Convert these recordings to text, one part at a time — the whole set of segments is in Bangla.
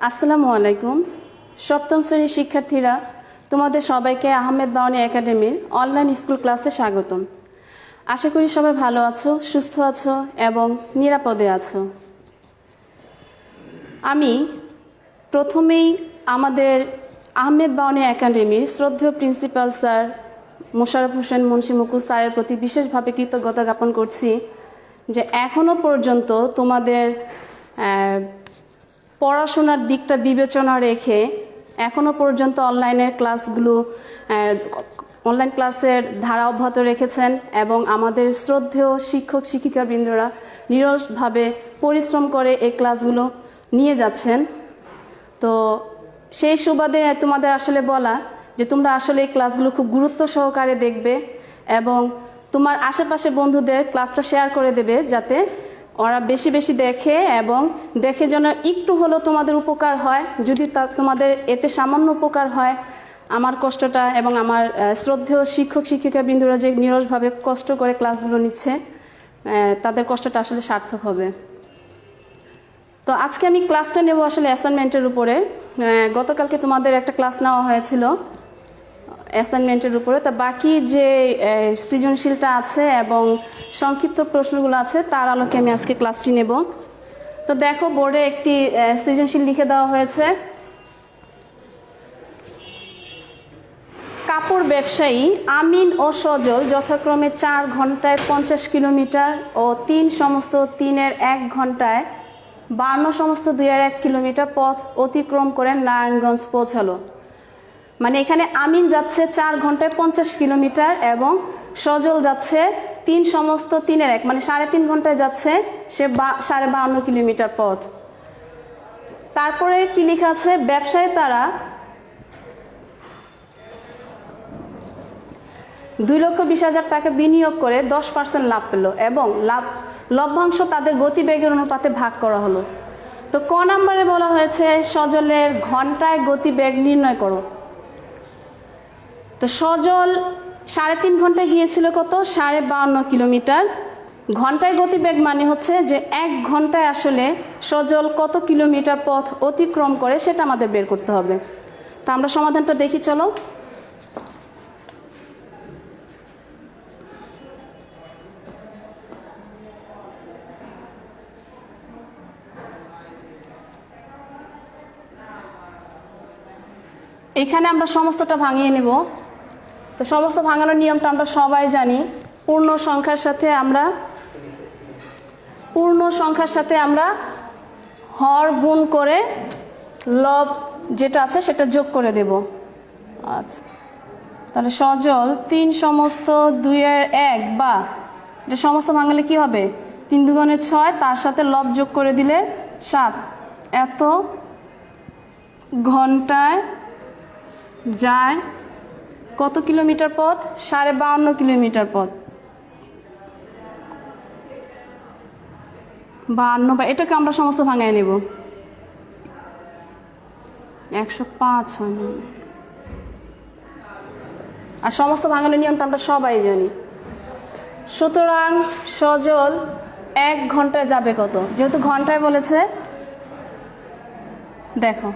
আসসালামু আলাইকুম। সপ্তম শ্রেণীর শিক্ষার্থীরা, তোমাদের সবাইকে আহমেদ বাওয়ানী একাডেমির অনলাইন স্কুল ক্লাসে স্বাগতম। আশা করি সবাই ভালো আছো, সুস্থ আছো এবং নিরাপদে আছো। আমি প্রথমেই আমাদের আহমেদ বাওয়ানী একাডেমির শ্রদ্ধেয় প্রিন্সিপাল স্যার মোশাররফ হোসেন মুন্সি মুকুল স্যারের প্রতি বিশেষভাবে কৃতজ্ঞতা জ্ঞাপন করছি যে এখনও পর্যন্ত তোমাদের পড়াশোনার দিকটা বিবেচনা রেখে এখনও পর্যন্ত অনলাইন ক্লাসের ধারা অব্যাহত রেখেছেন এবং আমাদের শ্রদ্ধেয় শিক্ষক শিক্ষিকাবৃন্দরা নিরলসভাবে পরিশ্রম করে এই ক্লাসগুলো নিয়ে যাচ্ছেন। তো সেই সুবাদে তোমাদের আসলে বলা যে তোমরা আসলে এই ক্লাসগুলো খুব গুরুত্ব সহকারে দেখবে এবং তোমার আশেপাশে বন্ধুদের ক্লাসটা শেয়ার করে দেবে যাতে ওরা বেশি বেশি দেখে এবং দেখে যেন একটু হলেও তোমাদের উপকার হয়। যদি তোমাদের এতে সামান্য উপকার হয়, আমার কষ্টটা এবং আমার শ্রদ্ধেয় শিক্ষক শিক্ষিকাবৃন্দরা যে নিরসভাবে কষ্ট করে ক্লাসগুলো নিচ্ছে তাদের কষ্টটা আসলে সার্থক হবে। তো আজকে আমি ক্লাসটা নেব আসলে অ্যাসাইনমেন্টের উপরে। গতকালকে তোমাদের একটা ক্লাস নেওয়া হয়েছিল অ্যাসাইনমেন্টের উপরে, তা বাকি যে সৃজনশীলটা আছে এবং সংক্ষিপ্ত প্রশ্নগুলো আছে তার আলোকে আমি আজকে ক্লাসটি নেব। তো দেখো, বোর্ডে একটি সৃজনশীল লিখে দেওয়া হয়েছে। কাপড় ব্যবসায়ী আমিন ও সজল যথাক্রমে 4 ঘন্টায় 50 কিলোমিটার ও 3 সমস্ত 3-এর 1 ঘন্টায় 52 সমস্ত 2-এর 1 কিলোমিটার পথ অতিক্রম করে নারায়ণগঞ্জ পৌঁছালো। মানে এখানে আমিন যাচ্ছে 4 ঘন্টায় 50 কিলোমিটার এবং সজল যাচ্ছে 3 সমস্ত 3-এর 1 মানে 3.5 ঘন্টায় যাচ্ছে সে 52 কিলোমিটার পথ। তারপরে কি লেখা আছে, ব্যবসায় তারা 2,20,000 টাকা বিনিয়োগ করে 10% লাভ পেল এবং লভ্যাংশ তাদের গতিবেগের অনুপাতে ভাগ করা হলো। তো ক নম্বরে বলা হয়েছে সজলের ঘন্টায় গতিবেগ নির্ণয় করো। তো সজল 3.5 ঘন্টায় গিয়েছিল কত, 52 কিলোমিটার। ঘন্টায় গতিবেগ মানে হচ্ছে যে 1 ঘন্টায় আসলে সজল কত কিলোমিটার পথ অতিক্রম করে সেটা আমাদের বের করতে হবে। তা আমরা সমাধানটা দেখি, চলো। এখানে আমরা সমস্তটা ভাঙিয়ে নেব। তো সমস্ত ভাঙানোর নিয়মটা আমরা সবাই জানি। পূর্ণ সংখ্যার সাথে আমরা হর গুণ করে লব যেটা আছে সেটা যোগ করে দেব। আচ্ছা, তাহলে সজল 3 সমস্ত 2-এর 1 বা এটা সমস্ত ভাঙালে কি হবে, 3 দুগুণে 6, তার সাথে লব যোগ করে দিলে 7। এত ঘন্টায় যায় কত কিলোমিটার পথ, 52 কিলোমিটার পথ। 52 বা এটাকে আমরা সমস্ত ভাঙায় নেব। 105 হয় না, আর সমস্ত ভাঙানোর নিয়মটা আমরা সবাই জানি। সুতরাং সজল 1 ঘন্টায় যাবে কত, যেহেতু ঘন্টায় বলেছে, দেখো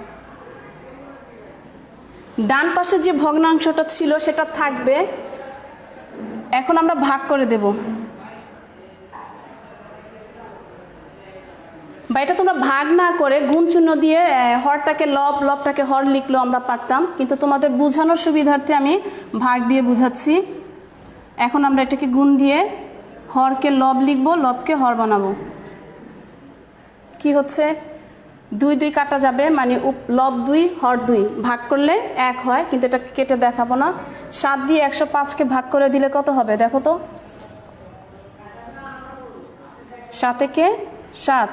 ডান পাশে যে ভগ্নাংশটা ছিল সেটা থাকবে। এখন আমরা ভাগ করে দেব, বা এটা তোমরা ভাগ না করে গুণ চিহ্ন দিয়ে হরটাকে লব, লবটাকে হর লিখলেও আমরা পারতাম, কিন্তু তোমাদের বোঝানোর সুবিধার্থে আমি ভাগ দিয়ে বুঝাচ্ছি। এখন আমরা এটাকে গুণ দিয়ে হরকে লব লিখবো, লবকে হর বানাবো। কি হচ্ছে, 2 2 কাটা যাবে, মানে লব 2 হর 2, ভাগ করলে 1 হয়, কিন্তু এটা কেটে দেখাবো না। 7 দিয়ে 105কে ভাগ করে দিলে কত হবে দেখো তো, 7 একে 7,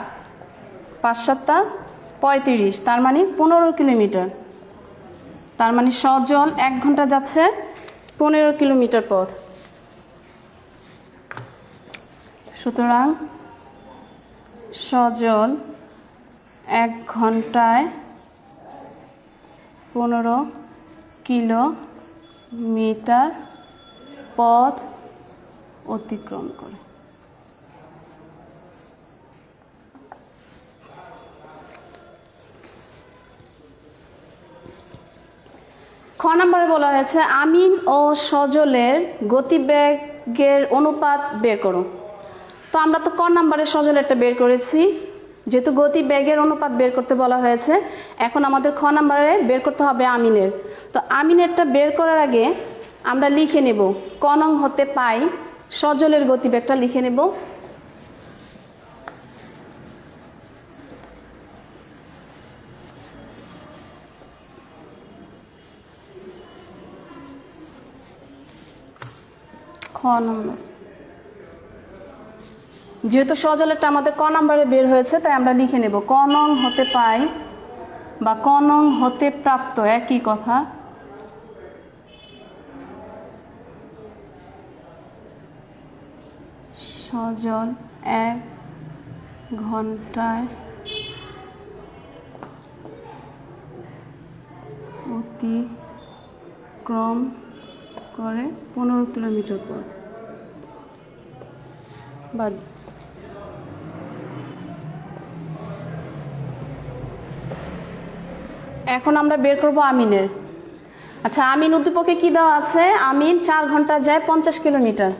5 7 35, তার মানে 15 কিলোমিটার। তার মানে সজল 1 ঘন্টা যাচ্ছে 15 কিলোমিটার পথ। সুতরাং সজল 1 ঘন্টায় 15 কিলোমিটার পথ অতিক্রম করে। নম্বরে বলা হয়েছে আমিন ও সজলের গতিবেগের অনুপাত বের করো। তো আমরা তো ক নম্বরে সজলেরটা বের করেছি, যেহেতু গতিবেগের অনুপাত বের করতে বলা হয়েছে, এখন আমাদের খ নম্বরে বের করতে হবে আমিনের। তো আমিনেরটা বের করার আগে আমরা লিখে নেব ক নং হতে পাই সজলের গতিবেগটা লিখে নেব। খ নম্বর, যেহেতু সজলেরটা আমাদের ক নম্বরে বের হয়েছে তাই আমরা লিখে নেব ক নং হতে পাই বা ক নং হতে প্রাপ্ত, একই কথা, সজল 1 ঘন্টায় অতিক্রম করে 15 কিলোমিটার পথ। বাদ এখন আমরা বের করব আমিনের। আচ্ছা, আমিন উদ্দীপকে কি দেওয়া আছে? আমিন 4 ঘন্টা যায় 50 কিলোমিটার।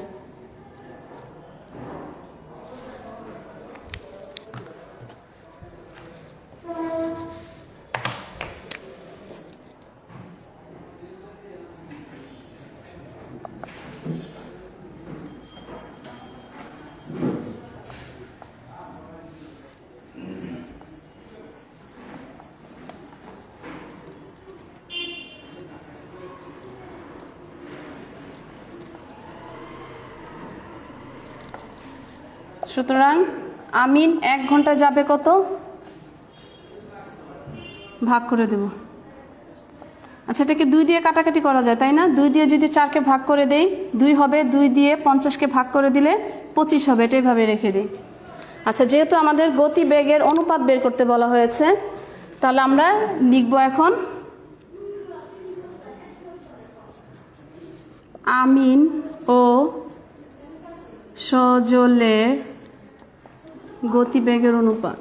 সুতরাং আমিন 1 ঘন্টা যাবে কত? ভাগ করে দেব। আচ্ছা, এটাকে 2 দিয়ে কাটাকাটি করা যায়, তাই না? 2 দিয়ে যদি 4কে ভাগ করে দেই 2 হবে, 2 দিয়ে 50কে ভাগ করে দিলে 25 হবে, এটা এইভাবে রেখে দিই। আচ্ছা, যেহেতু আমাদের গতিবেগের অনুপাত বের করতে বলা হয়েছে, তাহলে আমরা লিখব এখন আমিন ও সজলের গতিবেগের অনুপাত।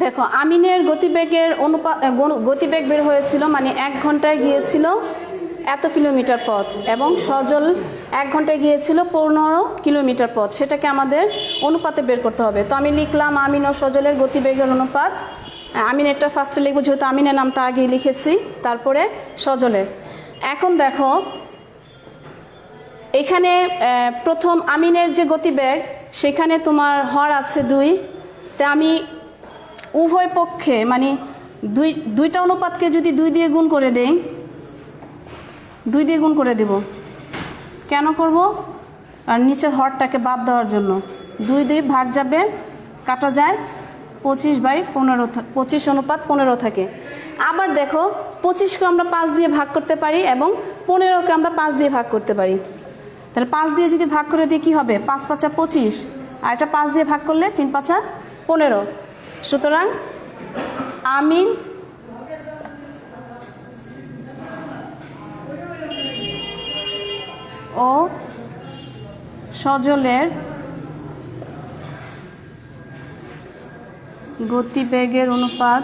দেখো, আমিনের গতিবেগের গতিবেগ বের হয়েছিল, মানে 1 ঘন্টায় গিয়েছিল এত কিলোমিটার পথ, এবং সজল 1 ঘন্টায় গিয়েছিল 15 কিলোমিটার পথ। সেটাকে আমাদের অনুপাতে বের করতে হবে। তো আমি লিখলাম আমিন ও সজলের গতিবেগের অনুপাত। আমিনেরটা ফার্স্টে লিখবো, যেহেতু আমিনের নামটা আগেই লিখেছি, তারপরে সজলের। এখন দেখো, এখানে প্রথম আমিনের যে গতিবেগ, সেখানে তোমার হর আছে 2। তা আমি উভয় পক্ষে মানে দুইটা অনুপাতকে যদি 2 দিয়ে গুণ করে দেই, 2 দিয়ে গুণ করে দেব। কেন করব? আর নিচের হরটাকে বাদ দেওয়ার জন্য। 2 দিয়ে ভাগ যাবে, কাটা যায়, 25/15 25:15 থাকে। আবার দেখো, 25কে আমরা 5 দিয়ে ভাগ করতে পারি এবং 15কে আমরা 5 দিয়ে ভাগ করতে পারি। তাহলে 5 দিয়ে যদি ভাগ করে দিই কি হবে? 5 × 5 = 25, আর এটা 5 দিয়ে ভাগ করলে 3 × 5 = 15। সুতরাং আমিন ও সজলের গতিবেগের অনুপাত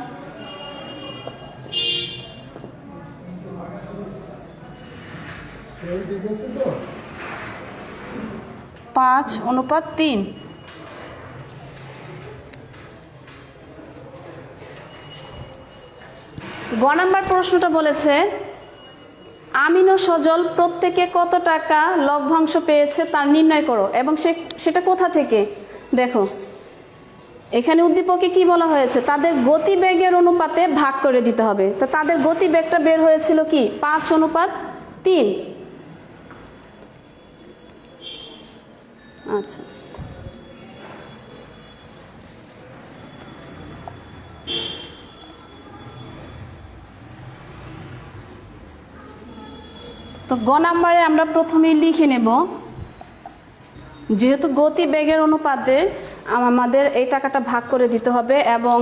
5:3। গ নাম্বার প্রশ্নটা বলেছে আমিন ও সজল প্রত্যেকে কত টাকা লভ্যাংশ পেয়েছে তার নির্ণয় করো, এবং সেটা কোথা থেকে? দেখো, এখানে উদ্দীপকে কি বলা হয়েছে? তাদের গতিবেগের অনুপাতে ভাগ করে দিতে হবে। তো তাদের গতিবেগটা বের হয়েছিল কি? 5:3। আচ্ছা, তো গ নাম্বারে আমরা প্রথমেই লিখে নেব, যেহেতু গতিবেগের অনুপাতে আমাদের এই টাকাটা ভাগ করে দিতে হবে, এবং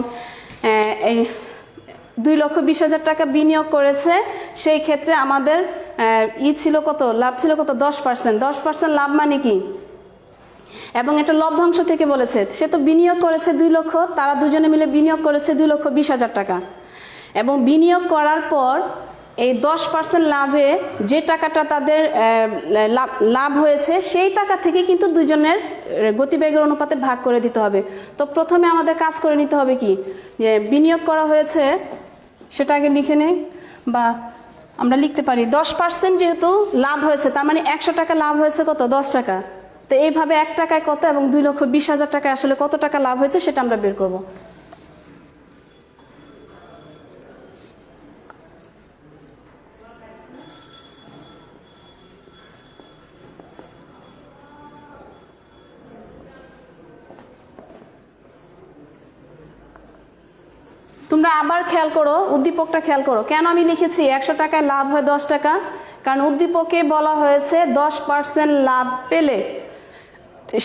2,20,000 টাকা বিনিয়োগ করেছে, সেই ক্ষেত্রে আমাদের ছিল কত, লাভ ছিল কত, 10%। 10% লাভ মানে কি, এবং এটা লভ্যাংশ থেকে বলেছে, সে তো বিনিয়োগ করেছে 2 লক্ষ, তারা দুজনে মিলে বিনিয়োগ করেছে 2,20,000 টাকা, এবং বিনিয়োগ করার পর এই 10% লাভে যে টাকাটা তাদের লাভ হয়েছে, সেই টাকা থেকে কিন্তু দুজনের গতিবেগের অনুপাতে ভাগ করে দিতে হবে। তো প্রথমে আমাদের কাজ করে নিতে হবে কি, যে বিনিয়োগ করা হয়েছে সেটা আগে লিখে নেই, বা আমরা লিখতে পারি 10% যেহেতু লাভ হয়েছে, তার মানে 100 টাকা লাভ হয়েছে কত, 10 টাকা। তো এইভাবে 1 টাকায় কত এবং 2,20,000 টাকায় আসলে কত টাকা লাভ হয়েছে সেটা আমরা বের করব। তোমরা আবার খেয়াল করো, উদ্দীপকটা খেয়াল করো, কেন আমি লিখেছি 100 টাকায় লাভ হয় 10 টাকা, কারণ উদ্দীপকে বলা হয়েছে 10% লাভ পেলে,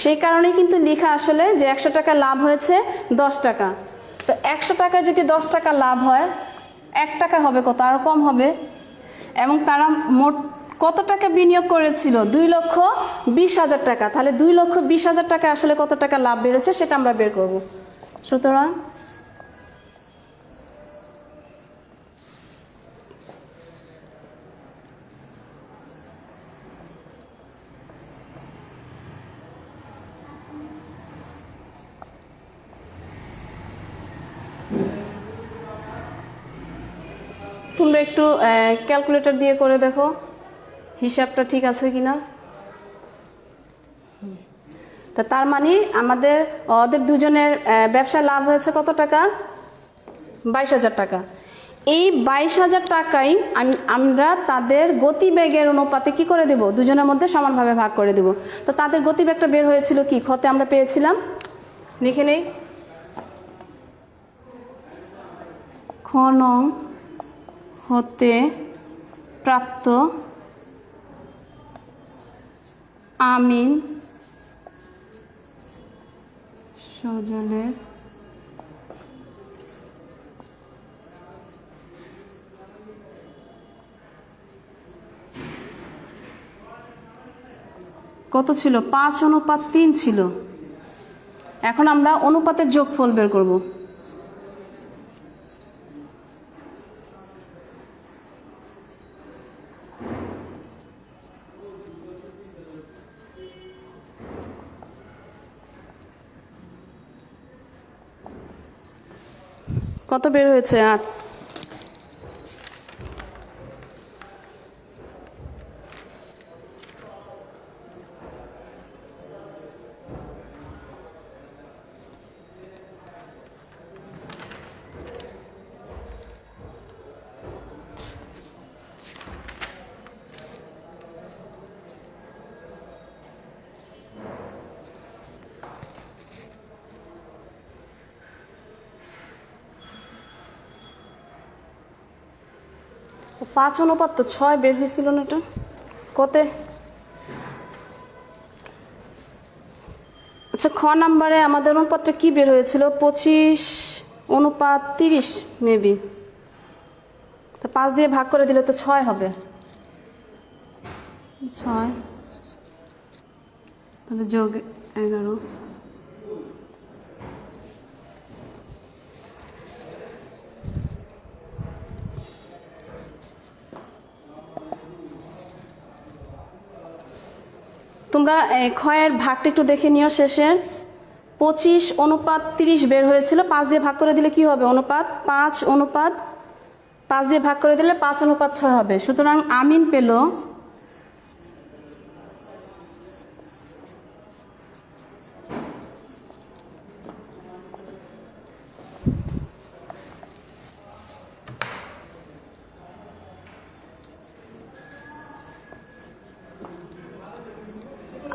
সেই কারণেই কিন্তু লেখা আসলে যে 100 টাকা লাভ হয়েছে 10 টাকা। তো 100 টাকায় যদি 10 টাকা লাভ হয়, 1 টাকা হবে কত, আরো কম হবে, এবং তারা মোট কত টাকা বিনিয়োগ করেছিল, 2,20,000 টাকা। তাহলে 2,20,000 টাকা আসলে কত টাকা লাভ বেড়েছে সেটা আমরা বের করব। সুতরাং তোমরা একটু ক্যালকুলেটর দিয়ে করে দেখো হিসাবটা ঠিক আছে কিনা। তা তার মানে ওদের দুজনের ব্যবসায় লাভ হয়েছে কত টাকা, 22,000 টাকা। এই 22,000 টাকাই আমরা তাদের গতিবেগের অনুপাতে কি করে দেব, দুজনের মধ্যে সমানভাবে ভাগ করে দেব। তো তাদের গতিবেগটা বের হয়েছিল কি, খতে আমরা পেয়েছিলাম, লিখে নেই, খ নং হতে প্রাপ্ত আমিন সজলের কত ছিল, 5:3 ছিল। এখন আমরা অনুপাতের যোগফল বের করব। কত বের হয়েছে, 8। তো 5:6 বের হয়েছিল না এটা, কতে, আচ্ছা খ নাম্বারে আমাদের অনুপাতটা কি বের হয়েছিল, 25:30 মেবি। তো 5 দিয়ে ভাগ করে দিলে তো 6 হবে, 6 তাহলে যোগ 11। তোমরা ক্ষয়ের ভাগটা একটু দেখে নিও, শেষে 25:30 বের হয়েছিল, 5 দিয়ে ভাগ করে দিলে কি হবে, অনুপাত 5 দিয়ে ভাগ করে দিলে 5:6 হবে। সুতরাং আমিন পেল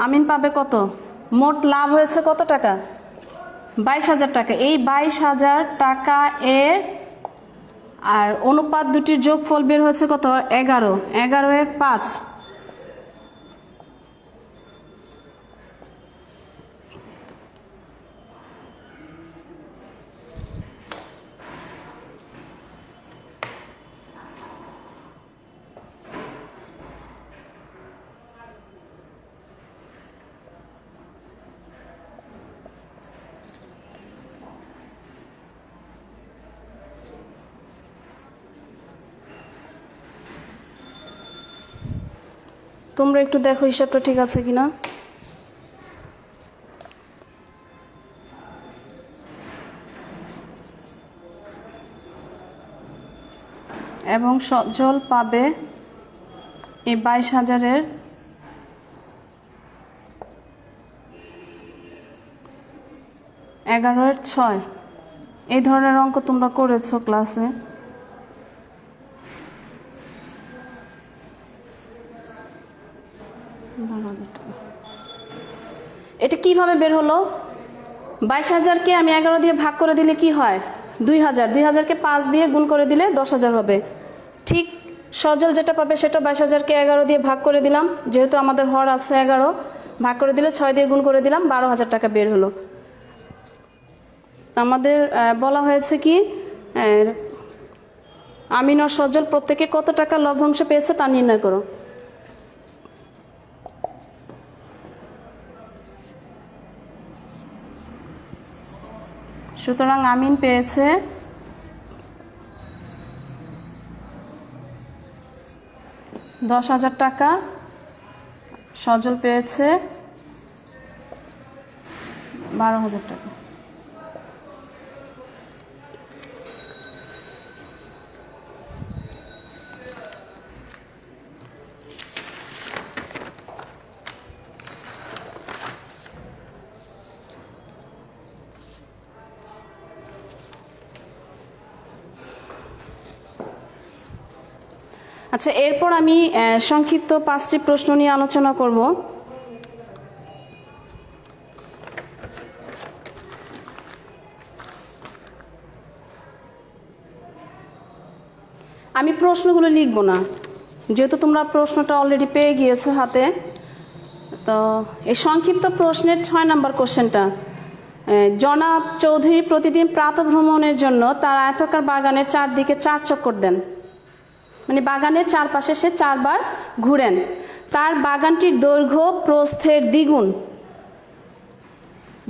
আমিন পাবে কত, মোট লাভ হয়েছে কত টাকা, 22,000 টাকা। এই 22,000 টাকা এর আর অনুপাত দুটির যোগফল বের হয়েছে কত, 11। 11 এর 5, তোমরা একটু দেখো হিসাবটা ঠিক আছে কিনা। এবং সজল পাবে এই 22,000-এর 11/6। এই ধরনের অঙ্ক তোমরা করেছো ক্লাসে। এটা কিভাবে বের হলো? 22,000-কে আমি 11 দিয়ে ভাগ করে দিলে কি হয়? 2,000। 2,000-কে 5 দিয়ে গুণ করে দিলে 10,000 হবে। ঠিক সজল যেটা পাবে সেটা 22,000-কে 11 দিয়ে ভাগ করে দিলাম, যেহেতু আমাদের হর আছে 11, ভাগ করে দিলে 6 দিয়ে গুণ করে দিলাম, 12,000 টাকা বের হলো। আমাদের বলা হয়েছে কি আমিন ও সজল প্রত্যেকে কত টাকা লভ্যাংশ পেয়েছে তা নির্ণয় করো। সুতরাং আমিন পেয়েছে 10,000 টাকা, সজল পেয়েছে 12,000 টাকা। আচ্ছা, এরপর আমি সংক্ষিপ্ত 5টি প্রশ্ন নিয়ে আলোচনা করব। আমি প্রশ্নগুলো লিখব না, যেহেতু তোমরা প্রশ্নটা অলরেডি পেয়ে গিয়েছো হাতে। তো এই সংক্ষিপ্ত প্রশ্নের 6 নম্বর কোশ্চেনটা, জনাব চৌধুরী প্রতিদিন প্রাতঃভ্রমণের জন্য তার আয়তাকার বাগানের চারদিকে 4 চক্কর দেন, মানে বাগানের চারপাশে সে 4 বার ঘুরেন। তার বাগানটির দৈর্ঘ্য প্রস্থের দ্বিগুণ।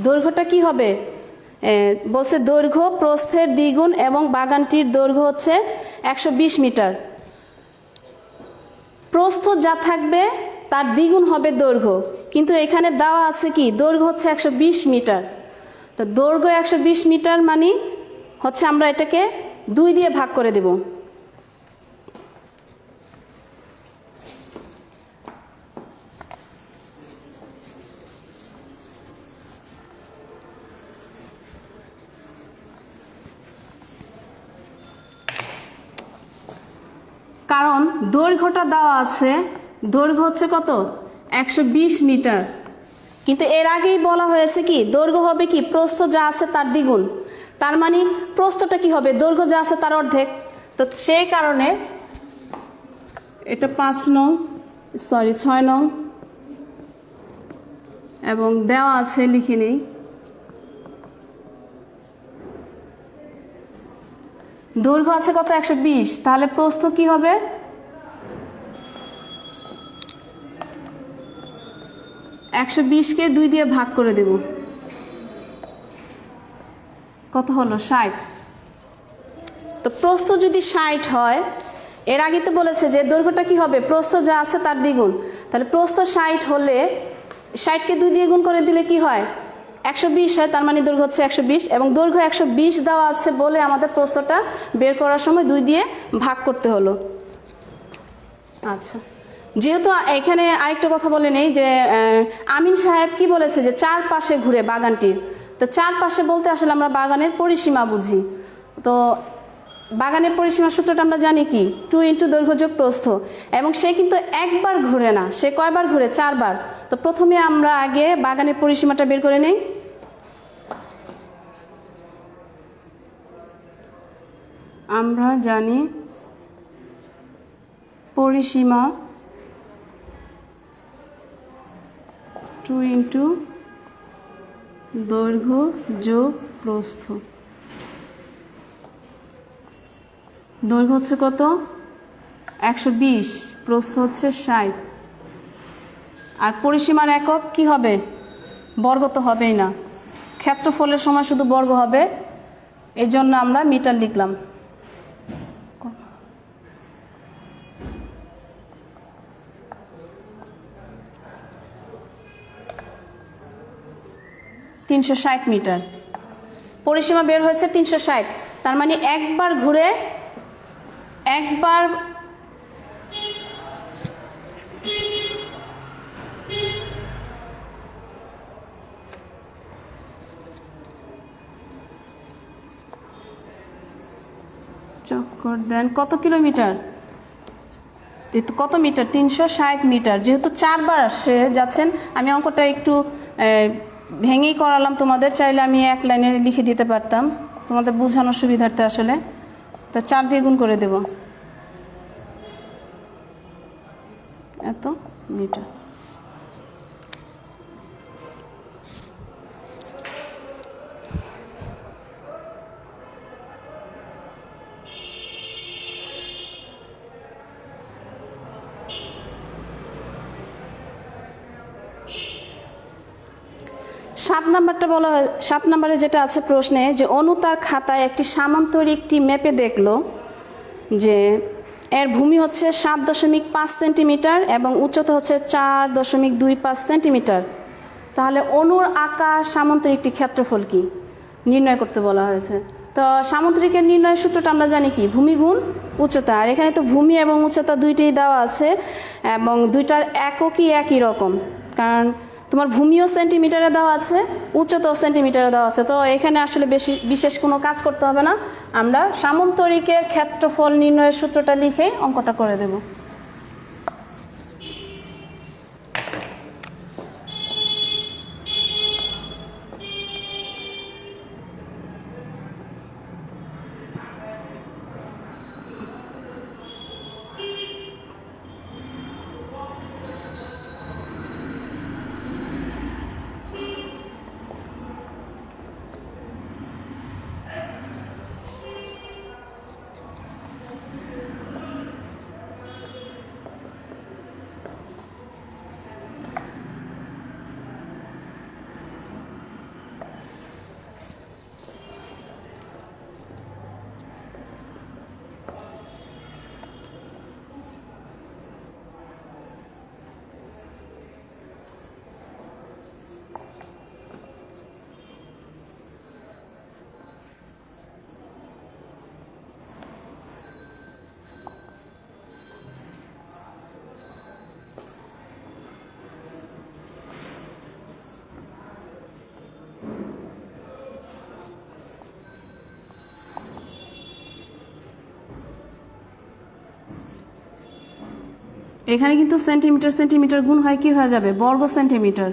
দৈর্ঘ্যটা কি হবে? বলছে দৈর্ঘ্য প্রস্থের দ্বিগুণ এবং বাগানটির দৈর্ঘ্য হচ্ছে 120 মিটার। প্রস্থ যা থাকবে তার দ্বিগুণ হবে দৈর্ঘ্য, কিন্তু এখানে দেওয়া আছে কি দৈর্ঘ্য হচ্ছে 120 মিটার। তো দৈর্ঘ্য 120 মিটার মানে হচ্ছে আমরা এটাকে 2 দিয়ে ভাগ করে দেব। কারণ দৈর্ঘ্যটা দেওয়া আছে, দৈর্ঘ্য হচ্ছে কত? 120 মিটার। কিন্তু এর আগেই বলা হয়েছে কি দৈর্ঘ্য হবে কি প্রস্থ যা আছে তার দ্বিগুণ। তার মানে প্রস্থটা কি হবে? দৈর্ঘ্য যা আছে তার অর্ধেক। তো সেই কারণে এটা 6 নং এবং দেওয়া আছে লিখে নেই। দৈর্ঘ্য আছে কত? 120। তাহলে প্রস্থ কি হবে? 120-কে 2 দিয়ে ভাগ করে দেব। কত হলো? 60। তো প্রস্থ যদি 60 হয়, এর আগে তো বলেছে যে দৈর্ঘ্যটা কি হবে? প্রস্থ যা আছে তার দ্বিগুণ। তাহলে প্রস্থ 60 হলে 60-কে 2 দিয়ে গুণ করে দিলে কি হয়? 120 হয়। তার মানে দৈর্ঘ্য হচ্ছে 120 এবং দৈর্ঘ্য 120 দেওয়া আছে বলে আমাদের প্রস্থটা বের করার সময় 2 দিয়ে ভাগ করতে হলো। আচ্ছা, যেহেতু এখানে আরেকটা কথা বলে নেই যে আমিন সাহেব কি বলেছে যে 4 পাশে ঘুরে বাগানটির। তো 4 পাশে বলতে আসলে আমরা বাগানের পরিসীমা বুঝি। তো বাগানের পরিসীমা সূত্রটা আমরা জানি কি 2 × দৈর্ঘ্য যোগ প্রস্থ, এবং সে কিন্তু একবার ঘুরে না, সে কয়বার ঘুরে? 4 বার। তো প্রথমে আমরা আগে বাগানের পরিসীমাটা বের করে নেই। আমরা জানি পরিসীমা 2 × দৈর্ঘ্য যোগ প্রস্থ। দৈর্ঘ্য হচ্ছে কত? 120, প্রস্থ হচ্ছে 60। আর পরিসীমার একক কি হবে? বর্গ তো হবেই না, ক্ষেত্রফলের সময় শুধু বর্গ হবে, এই জন্য আমরা মিটার লিখলাম। 360 মিটার। পরিসীমা বের হয়েছে 360, তার মানে একবার ঘুরে একবার চক্কর দেন কত কিলোমিটার, কত মিটার, 360 মিটার। যেহেতু 4 বার সে যাচ্ছেন, আমি অঙ্কটা একটু ভেঙেই করালাম তোমাদের, চাইলে আমি এক লাইনে লিখে দিতে পারতাম তোমাদের বোঝানোর সুবিধার্থে। আসলে তা 4 দিয়ে গুণ করে দেব, এত মিটার। সাত নাম্বারটা বলা হয়, 7 নম্বরে যেটা আছে প্রশ্নে, যে অনু তার খাতায় একটি সামান্তরিকটি মেপে দেখলো যে এর ভূমি হচ্ছে 7.5 সেন্টিমিটার এবং উচ্চতা হচ্ছে 4.25 সেন্টিমিটার। তাহলে অনুর আঁকা সামান্তরিকটি ক্ষেত্রফল কি নির্ণয় করতে বলা হয়েছে। তো সামান্তরিকের নির্ণয়ের সূত্রটা আমরা জানি কি, ভূমি গুণ উচ্চতা। আর এখানে তো ভূমি এবং উচ্চতা দুইটাই দেওয়া আছে এবং দুইটার এককই একই রকম, কারণ তোমার ভূমিও সেন্টিমিটারে দেওয়া আছে, উচ্চতাও সেন্টিমিটারে দেওয়া আছে। তো এখানে আসলে বিশেষ কোনো কাজ করতে হবে না, আমরা সামান্তরিকের ক্ষেত্রফল নির্ণয়ের সূত্রটা লিখে অঙ্কটা করে দেব। এখানে কিন্তু সেন্টিমিটার সেন্টিমিটার গুণ হয় কি হয়ে যাবে, বর্গ সেন্টিমিটার।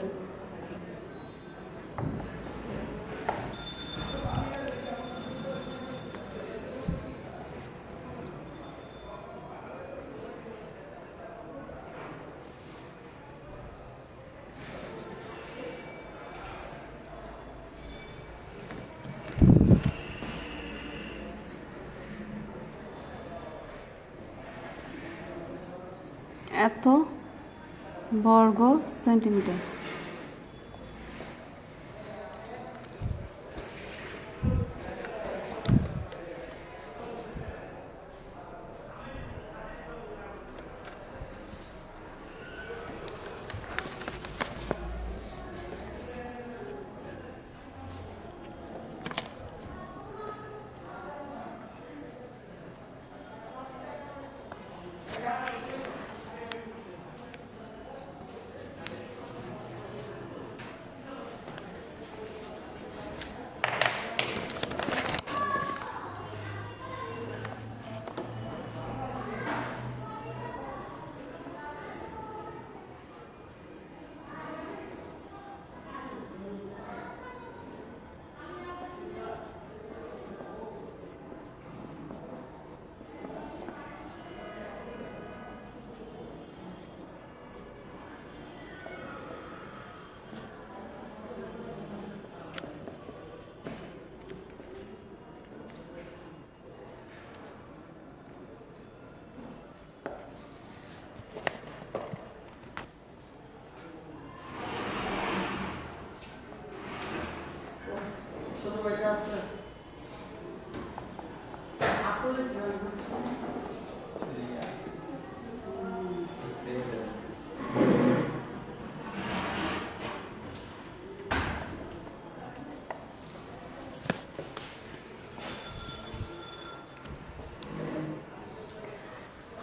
এত বর্গ সেন্টিমিটার।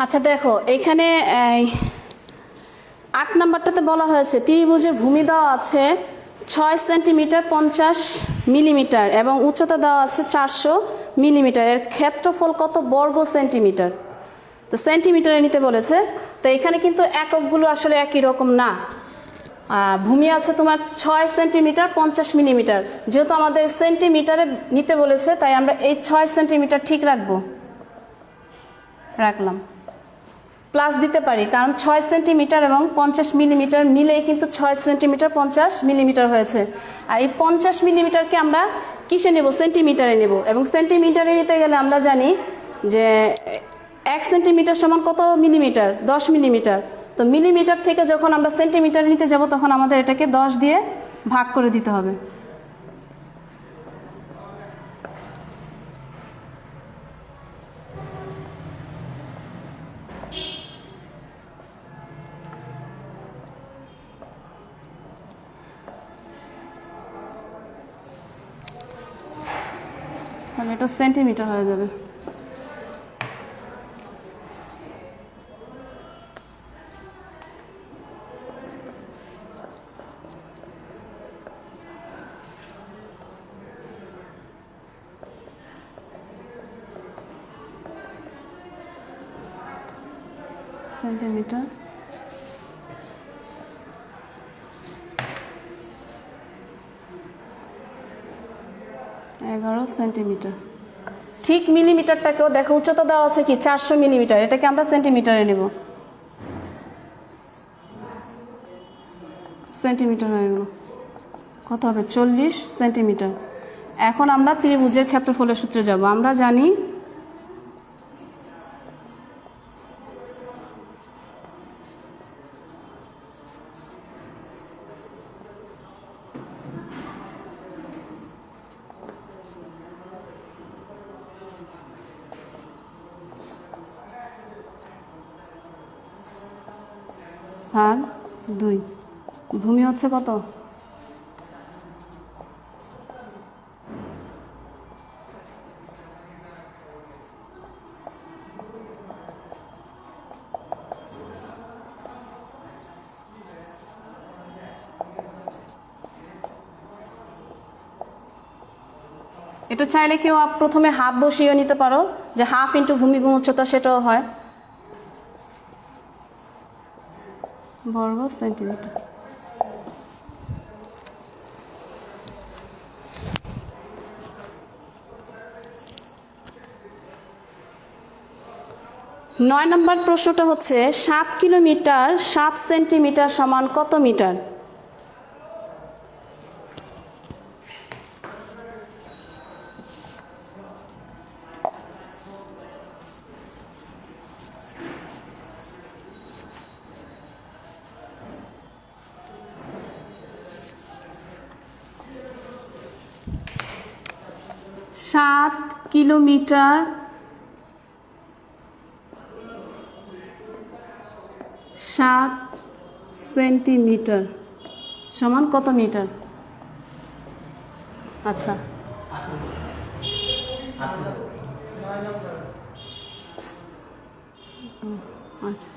আচ্ছা দেখো এখানে 8 নাম্বারটাতে বলা হয়েছে ত্রিভুজের ভূমি দেওয়া আছে 6 সেন্টিমিটার 50 মিলিমিটার এবং উচ্চতা দেওয়া আছে 400 মিলিমিটার। এর ক্ষেত্রফল কত বর্গ সেন্টিমিটার? তো সেন্টিমিটারে নিতে বলেছে। তো এখানে কিন্তু এককগুলো আসলে একই রকম না। ভূমি আছে তোমার 6 সেন্টিমিটার 50 মিলিমিটার, যেহেতু আমাদের সেন্টিমিটারে নিতে বলেছে তাই আমরা এই 6 সেন্টিমিটার ঠিক রাখলাম। প্লাস দিতে পারি কারণ 6 সেন্টিমিটার এবং 50 মিলিমিটার মিলেই কিন্তু 6 সেন্টিমিটার 50 মিলিমিটার হয়েছে। আর এই 50 মিলিমিটারকে আমরা কিসে নেব? সেন্টিমিটারে নেব। এবং সেন্টিমিটারে নিতে গেলে আমরা জানি যে 1 সেন্টিমিটার সমান কত মিলিমিটার? 10 মিলিমিটার। তো মিলিমিটার থেকে যখন আমরা সেন্টিমিটার নিতে যাব তখন আমাদের এটাকে 10 দিয়ে ভাগ করে দিতে হবে। তাহলে এটা সেন্টিমিটার হয়ে যাবে। Centimetre 11 centimetre. ঠিক মিলিমিটারটাকেও দেখো উচ্চতা দেওয়া আছে কি 400 মিলিমিটার, এটাকে আমরা সেন্টিমিটারে নেব। সেন্টিমিটার হয়ে গেল, কত হবে? 40 সেন্টিমিটার। এখন আমরা ত্রিভুজের ক্ষেত্রফলের সূত্রে যাব। আমরা জানি ভাগ 2। ভূমি হচ্ছে কত? এটা চাইলে কেউ প্রথমে হাফ বসিয়ে নিতে পারো, যে হাফ ইন্টু ভূমি গুণ উচ্চতা, সেটাও হয়। বর্গ সেন্টিমিটার। নয় নম্বর প্রশ্নটা হচ্ছে 7 কিলোমিটার 7 সেন্টিমিটার সমান কত মিটার? সাত কিলোমিটার 7 সেন্টিমিটার সমান কত মিটার? আচ্ছা, আচ্ছা,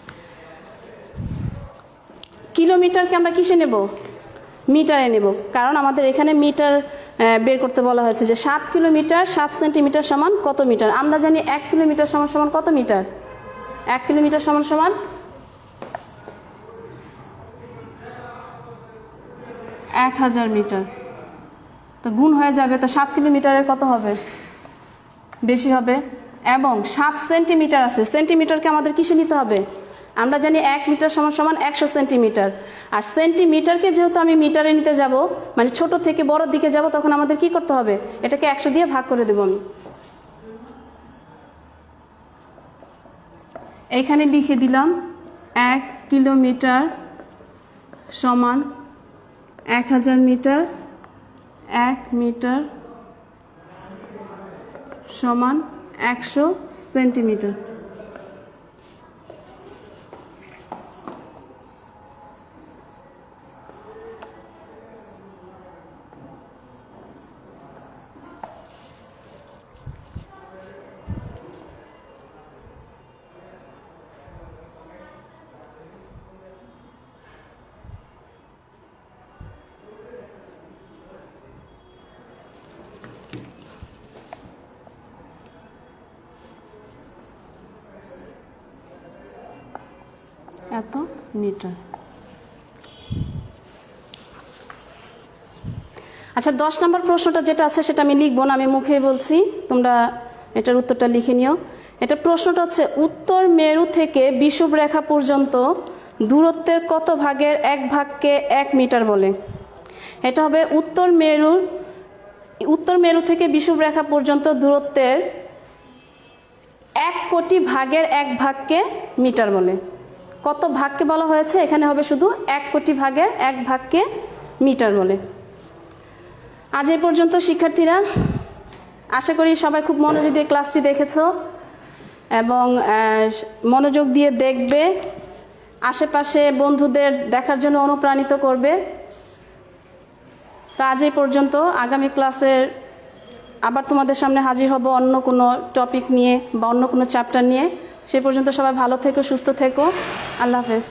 কিলোমিটারকে আমরা কিসে নেব? মিটারে নেব, কারণ আমাদের এখানে মিটার বের করতে বলা হয়েছে যে 7 কিলোমিটার 7 সেন্টিমিটার সমান কত মিটার। আমরা জানি 1 কিলোমিটার সমান সমান কত মিটার? 1 কিলোমিটার সমান সমান 1000 মিটার। তো গুণ হয়ে যাবে, তো 7 কিলোমিটারের কত হবে? বেশি হবে। এবং 7 সেন্টিমিটার আছে, সেন্টিমিটারকে আমাদের কিসে নিতে হবে? আমরা জানি 1 মিটার সমান সমান 100 সেন্টিমিটার। আর সেন্টিমিটারকে যেহেতু আমি মিটারে নিতে যাব, মানে ছোট থেকে বড় দিকে যাব, তখন আমাদের কি করতে হবে? এটাকে 100 দিয়ে ভাগ করে দেব আমি। এখানে লিখে দিলাম 1 কিলোমিটার সমান 1000 মিটার, 1 মিটার সমান 100 সেন্টিমিটার। এত মিটার। আচ্ছা 10 নম্বর প্রশ্নটা যেটা আছে সেটা আমি লিখবো না, আমি মুখে বলছি, তোমরা এটার উত্তরটা লিখে নিও। এটা প্রশ্নটা হচ্ছে উত্তর মেরু থেকে বিষুব রেখা পর্যন্ত দূরত্বের কত ভাগের এক ভাগকে 1 মিটার বলে? এটা হবে উত্তর মেরু থেকে বিষুব রেখা পর্যন্ত দূরত্বের 1 কোটি ভাগের 1 ভাগকে মিটার বলে। কত ভাগকে বলা হয়েছে, এখানে হবে শুধু 1 কোটি ভাগের 1 ভাগকে মিটার বলে। আজ এই পর্যন্ত শিক্ষার্থীরা, আশা করি সবাই খুব মনোযোগ দিয়ে ক্লাসটি দেখেছো এবং মনোযোগ দিয়ে দেখবে, আশেপাশে বন্ধুদের দেখার জন্য অনুপ্রাণিত করবে। তো আজ এই পর্যন্ত, আগামী ক্লাসের আবার তোমাদের সামনে হাজির হব অন্য কোনো টপিক নিয়ে বা অন্য কোনো চ্যাপ্টার নিয়ে। সে পর্যন্ত সবাই ভালো থেকো, সুস্থ থেকো। আল্লাহ হাফেজ।